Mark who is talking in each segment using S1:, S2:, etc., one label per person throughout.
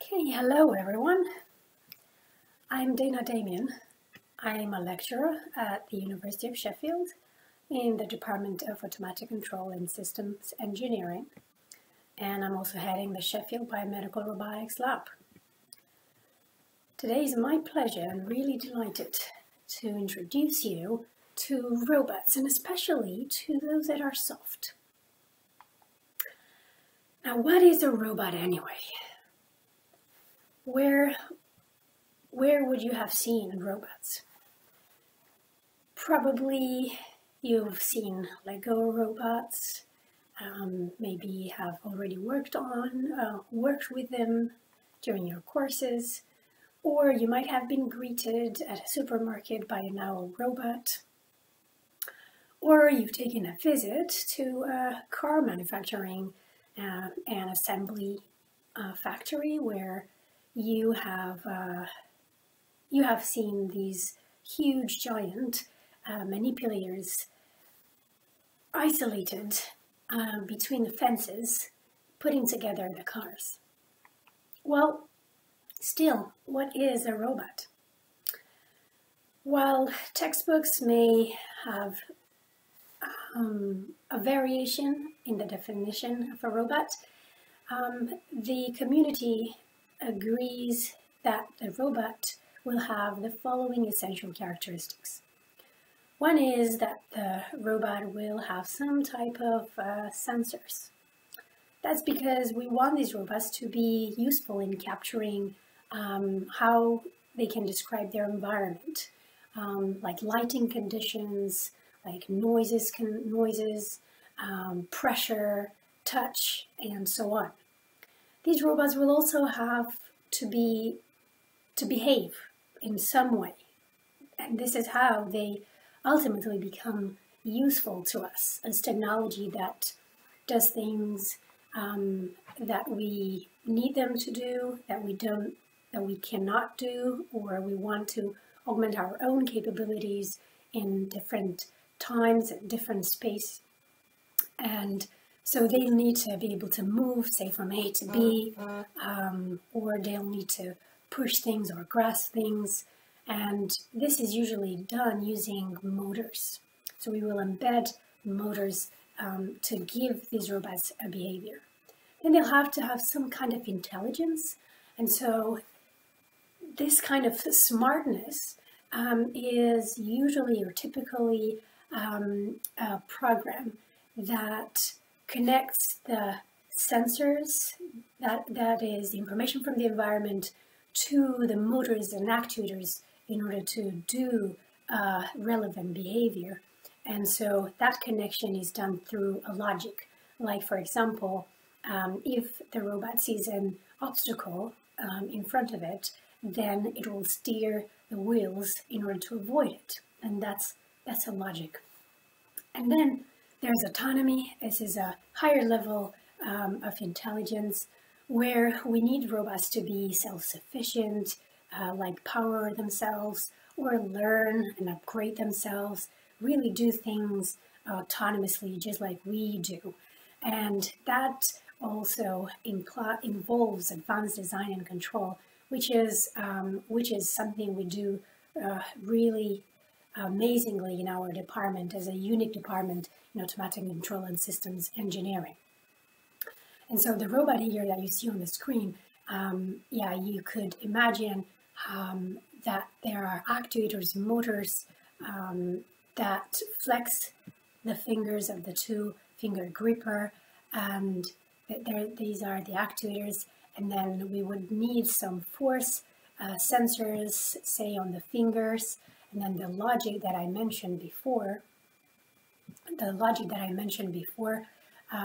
S1: Okay, hello everyone. I'm Damian. I'm a lecturer at the University of Sheffield in the Department of Automatic Control and Systems Engineering, and I'm also heading the Sheffield Biomedical Robotics Lab. Today is my pleasure and really delighted to introduce you to robots, and especially to those that are soft. Now, what is a robot anyway? Where would you have seen robots? Probably you've seen Lego robots, maybe have already worked with them during your courses, or you might have been greeted at a supermarket by an owl robot, or you've taken a visit to a car manufacturing and assembly factory where you have seen these huge giant manipulators isolated between the fences, putting together the cars. Well, still, what is a robot? While textbooks may have a variation in the definition of a robot, the community agrees that the robot will have the following essential characteristics. One is that the robot will have some type of sensors. That's because we want these robots to be useful in capturing how they can describe their environment, like lighting conditions, like noises, pressure, touch, and so on. These robots will also have to behave in some way, and this is how they ultimately become useful to us as technology that does things that we need them to do, that we cannot do, or we want to augment our own capabilities in different times and different space. And so they'll need to be able to move, say, from A to B, or they'll need to push things or grasp things. And this is usually done using motors. So we will embed motors to give these robots a behavior. Then they'll have to have some kind of intelligence. And so this kind of smartness is usually or typically a program that connects the sensors, that is the information from the environment, to the motors and actuators in order to do relevant behavior. And so that connection is done through a logic. Like, for example, if the robot sees an obstacle in front of it, then it will steer the wheels in order to avoid it. And that's a logic. And then there's autonomy. This is a higher level of intelligence where we need robots to be self-sufficient, like power themselves or learn and upgrade themselves, really do things autonomously just like we do. And that also involves advanced design and control, which is something we do really amazingly in our department as a unique department in automatic control and systems engineering. And so the robot here that you see on the screen, you could imagine that there are actuators, motors that flex the fingers of the two-finger gripper, and these are the actuators. And then we would need some force sensors, say, on the fingers, and then the logic that I mentioned before.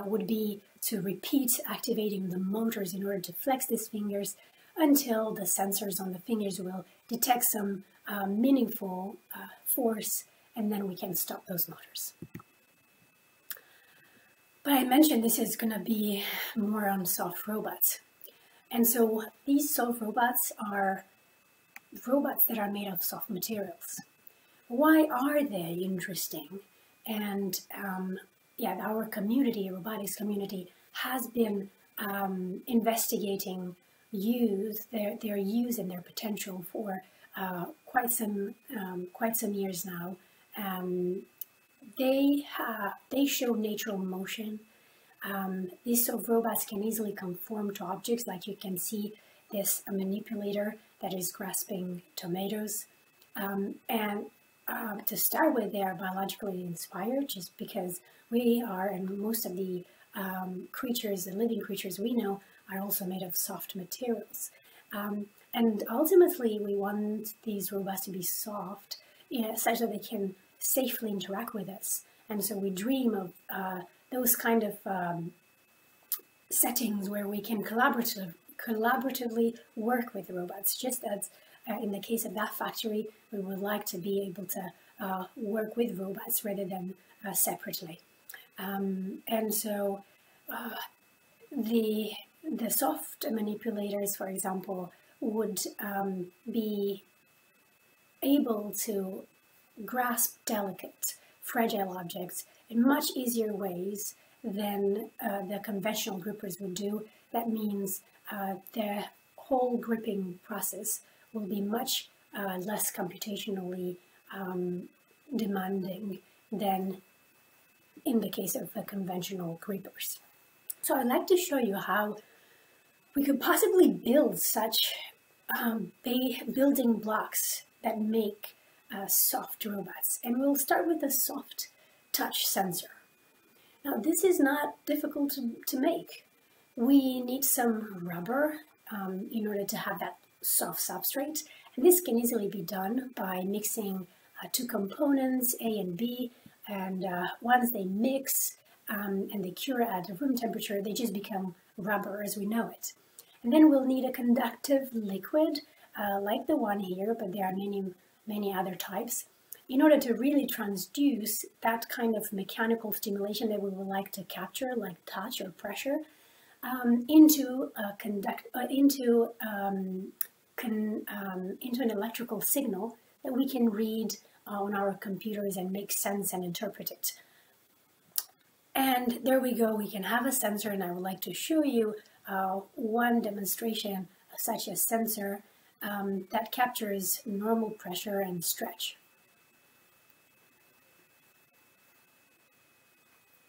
S1: Would be to repeat activating the motors in order to flex these fingers until the sensors on the fingers will detect some meaningful force, and then we can stop those motors. But I mentioned this is going to be more on soft robots. And so these soft robots are robots that are made of soft materials. Why are they interesting? And our community, robotics community, has been investigating use their use and their potential for quite some years now. They show natural motion. These sort of robots can easily conform to objects, like you can see this manipulator that is grasping tomatoes. To start with, they are biologically inspired, just because we are, and most of the creatures, the living creatures we know, are also made of soft materials. And ultimately, we want these robots to be soft, such that they can safely interact with us. And so we dream of those kind of settings where we can collaboratively work with robots, just as in the case of that factory, we would like to be able to work with robots rather than separately. And so the soft manipulators, for example, would be able to grasp delicate, fragile objects in much easier ways than the conventional grippers would do. That means the whole gripping process will be much less computationally demanding than in the case of the conventional grippers. So I'd like to show you how we could possibly build such building blocks that make soft robots. And we'll start with a soft touch sensor. Now, this is not difficult to make. We need some rubber in order to have that soft substrate. And this can easily be done by mixing two components, A and B, and once they mix and they cure at room temperature, they just become rubber as we know it. And then we'll need a conductive liquid like the one here, but there are many other types, in order to really transduce that kind of mechanical stimulation that we would like to capture, like touch or pressure, into an electrical signal that we can read on our computers and make sense and interpret it. And there we go, we can have a sensor, and I would like to show you one demonstration of such a sensor that captures normal pressure and stretch.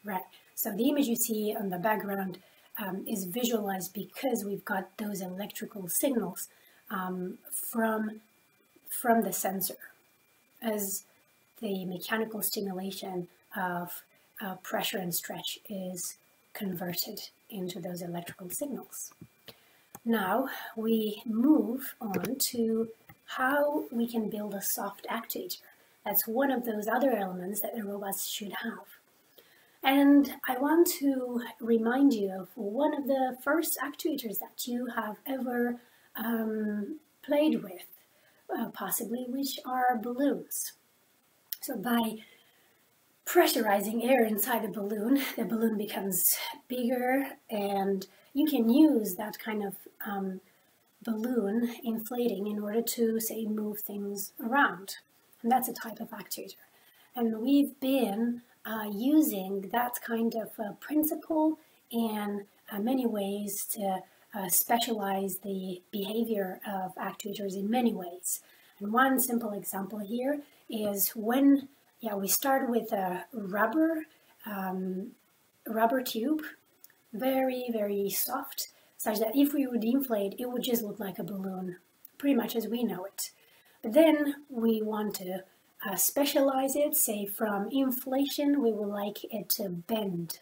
S1: Right, so the image you see on the background is visualized because we've got those electrical signals from the sensor as the mechanical stimulation of pressure and stretch is converted into those electrical signals. Now we move on to how we can build a soft actuator. That's one of those other elements that the robots should have. And I want to remind you of one of the first actuators that you have ever played with, possibly, which are balloons. So by pressurizing air inside the balloon becomes bigger, and you can use that kind of balloon inflating in order to, say, move things around. And that's a type of actuator. And we've been using that kind of principle in many ways to specialize the behavior of actuators in many ways. And one simple example here is when we start with a rubber tube, very, very soft, such that if we would inflate, it would just look like a balloon, pretty much as we know it. But then we want to specialize it, say from inflation, we would like it to bend.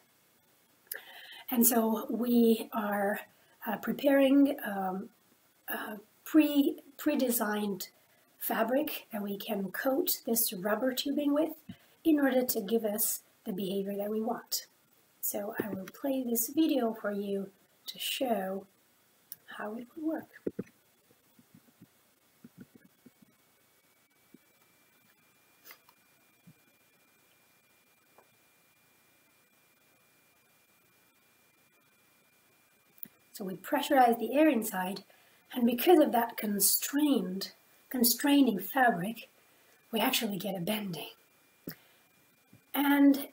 S1: And so we are preparing pre-designed fabric that we can coat this rubber tubing with in order to give us the behavior that we want. So I will play this video for you to show how it would work. So we pressurize the air inside, and because of that constraining fabric, we actually get a bending. And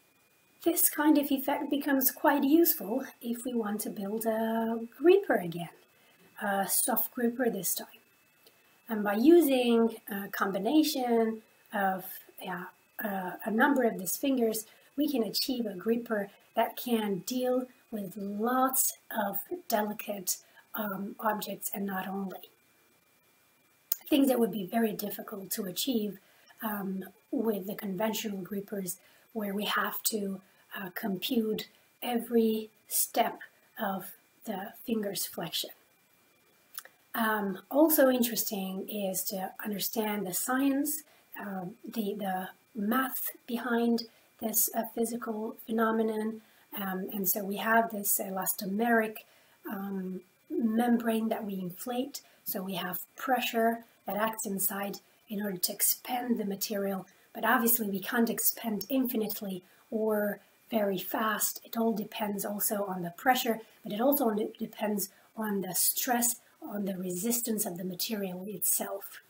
S1: this kind of effect becomes quite useful if we want to build a gripper again. a soft gripper this time. And by using a combination of a number of these fingers, we can achieve a gripper that can deal with lots of delicate objects, and not only things that would be very difficult to achieve with the conventional grippers, where we have to compute every step of the finger's flexion. Also interesting is to understand the science, the math behind this physical phenomenon. And so we have this elastomeric membrane that we inflate. So we have pressure that acts inside in order to expand the material. But obviously we can't expand infinitely or very fast. It all depends also on the pressure, but it also depends on the stress, on the resistance of the material itself.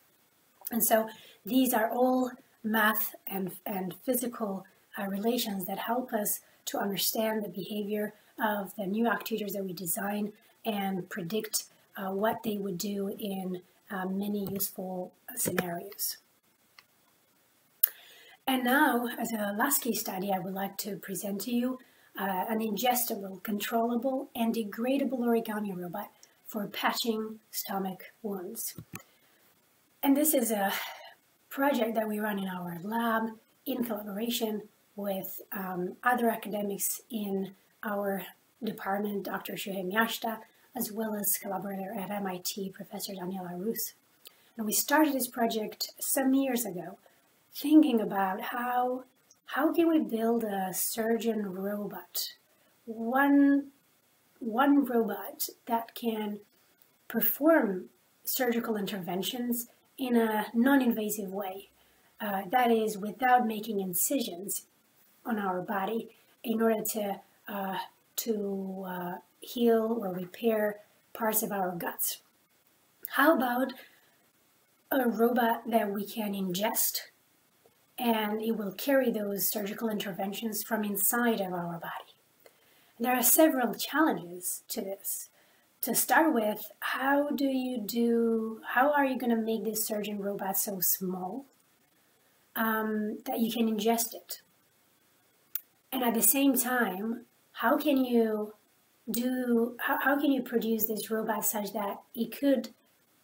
S1: And so these are all math and physical relations that help us to understand the behavior of the new actuators that we design and predict what they would do in many useful scenarios. And now, as a last case study, I would like to present to you an ingestible, controllable, and degradable origami robot for patching stomach wounds. And this is a project that we run in our lab in collaboration with other academics in our department, Dr. Shuhei Miyashita, as well as collaborator at MIT, Professor Daniela Rus. And we started this project some years ago, thinking about how can we build a surgeon robot, one robot that can perform surgical interventions in a non-invasive way, that is, without making incisions on our body in order to heal or repair parts of our guts. How about a robot that we can ingest, and it will carry those surgical interventions from inside of our body? There are several challenges to this. To start with, how are you going to make this surgeon robot so small that you can ingest it? And at the same time, how can you produce this robot such that it could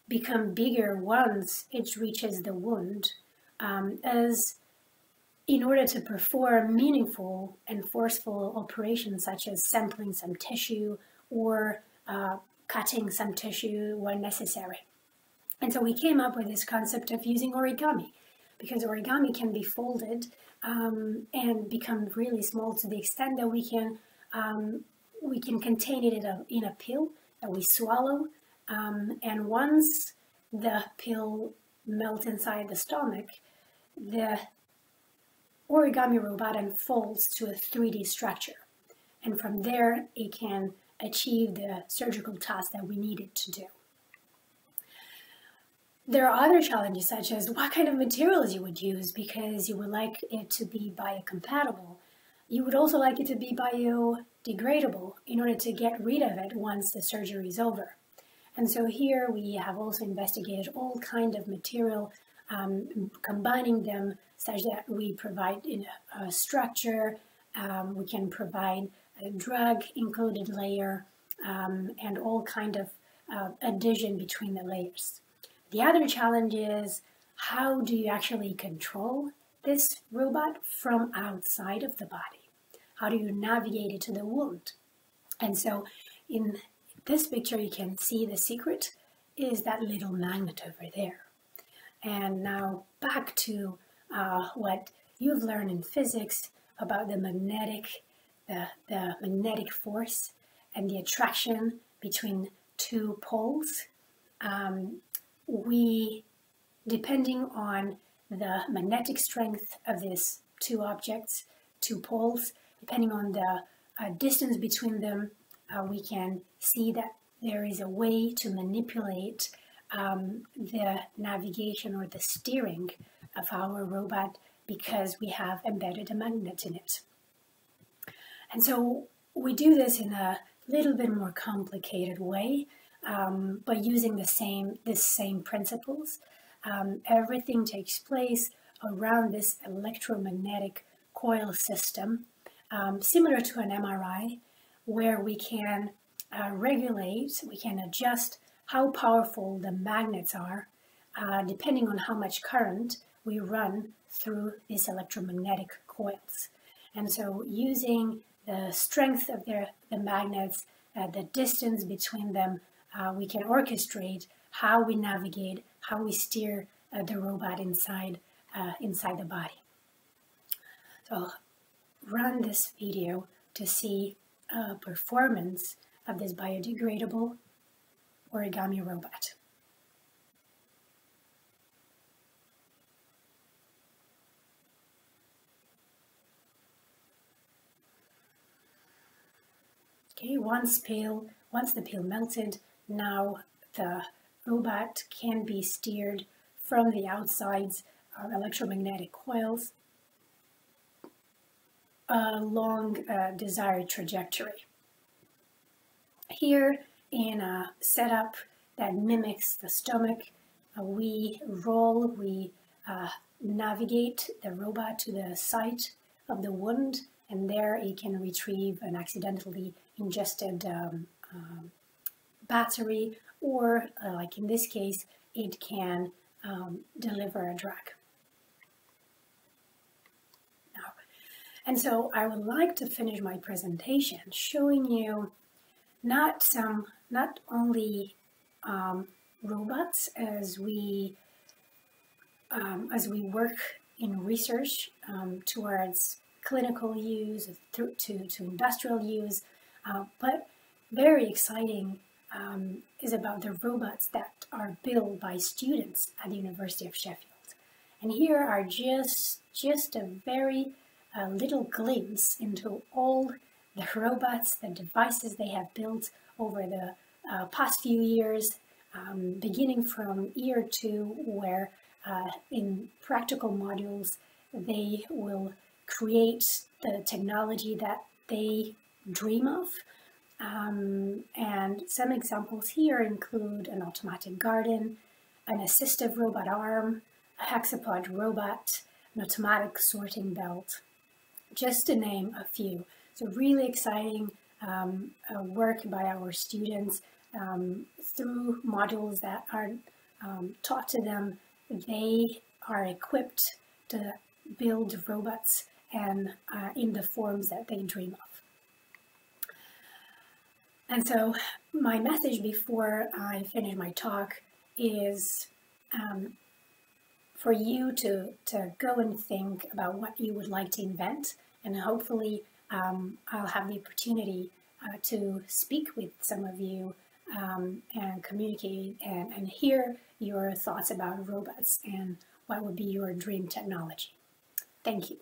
S1: become bigger once it reaches the wound, as in order to perform meaningful and forceful operations such as sampling some tissue or cutting some tissue when necessary. And so we came up with this concept of using origami, because origami can be folded and become really small to the extent that we can contain it in a pill that we swallow. And once the pill melts inside the stomach, the origami robot unfolds to a 3D structure. And from there, it can achieve the surgical task that we need it to do. There are other challenges, such as what kind of materials you would use, because you would like it to be biocompatible. You would also like it to be biodegradable in order to get rid of it once the surgery is over. And so here we have also investigated all kinds of material, combining them such that we provide in a structure, we can provide a drug-included layer, and all kind of addition between the layers. The other challenge is, how do you actually control this robot from outside of the body? How do you navigate it to the wound? And so in this picture, you can see the secret is that little magnet over there. And now back to what you've learned in physics about the magnetic force and the attraction between two poles. Depending on the magnetic strength of these two objects, two poles, depending on the distance between them, we can see that there is a way to manipulate the navigation or the steering of our robot, because we have embedded a magnet in it. And so we do this in a little bit more complicated way. but using the same principles. Everything takes place around this electromagnetic coil system, similar to an MRI, where we can regulate, we can adjust how powerful the magnets are, depending on how much current we run through these electromagnetic coils. And so using the strength of the magnets, the distance between them, we can orchestrate how we navigate, how we steer the robot inside the body. So I'll run this video to see performance of this biodegradable origami robot. Okay, once the peel melted, now the robot can be steered from the outsides of electromagnetic coils along a desired trajectory. Here, in a setup that mimics the stomach, we navigate the robot to the site of the wound, and there it can retrieve an accidentally ingested battery, or like in this case, it can deliver a drug. Now, and so I would like to finish my presentation showing you not only robots as we work in research towards clinical use to industrial use, but very exciting is about the robots that are built by students at the University of Sheffield. And here are just a very little glimpse into all the robots, the devices they have built over the past few years, beginning from year 2, where in practical modules they will create the technology that they dream of. And some examples here include an automatic garden, an assistive robot arm, a hexapod robot, an automatic sorting belt, just to name a few. So really exciting work by our students through modules that are taught to them. They are equipped to build robots and in the forms that they dream of. And so my message before I finish my talk is for you to go and think about what you would like to invent, and hopefully I'll have the opportunity to speak with some of you and communicate and hear your thoughts about robots and what would be your dream technology. Thank you.